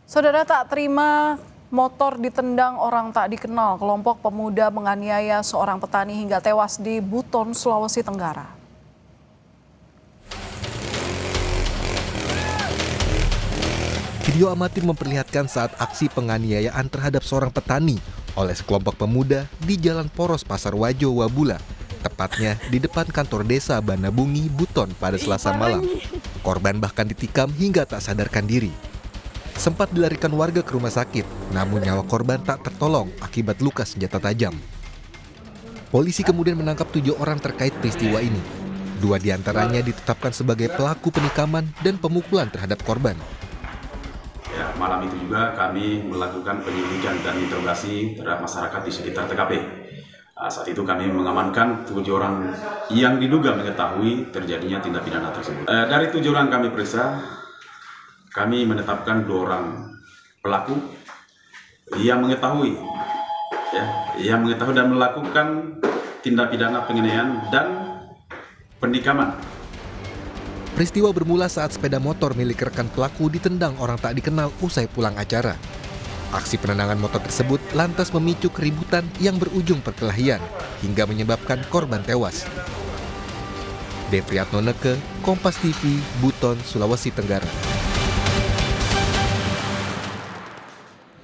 Saudara tak terima motor ditendang orang tak dikenal, kelompok pemuda menganiaya seorang petani hingga tewas di Buton, Sulawesi Tenggara. Video amatir memperlihatkan saat aksi penganiayaan terhadap seorang petani oleh sekelompok pemuda di Jalan Poros Pasar Wajo, Wabula, tepatnya di depan kantor desa Banabungi, Buton pada Selasa malam. Korban bahkan ditikam hingga tak sadarkan diri. Sempat dilarikan warga ke rumah sakit, namun nyawa korban tak tertolong akibat luka senjata tajam. Polisi kemudian menangkap 7 orang terkait peristiwa ini. 2 diantaranya ditetapkan sebagai pelaku penikaman dan pemukulan terhadap korban. Ya, malam itu juga kami melakukan penyelidikan dan interogasi terhadap masyarakat di sekitar TKP. Saat itu kami mengamankan 7 orang yang diduga mengetahui terjadinya tindak pidana tersebut. Dari 7 orang kami periksa, kami menetapkan 2 orang pelaku yang mengetahui, yang mengetahui dan melakukan tindak pidana penganiayaan dan penikaman. Peristiwa bermula saat sepeda motor milik rekan pelaku ditendang orang tak dikenal usai pulang acara. Aksi penendangan motor tersebut lantas memicu keributan yang berujung perkelahian hingga menyebabkan korban tewas. Devriatno Neke, Kompas TV, Buton, Sulawesi Tenggara.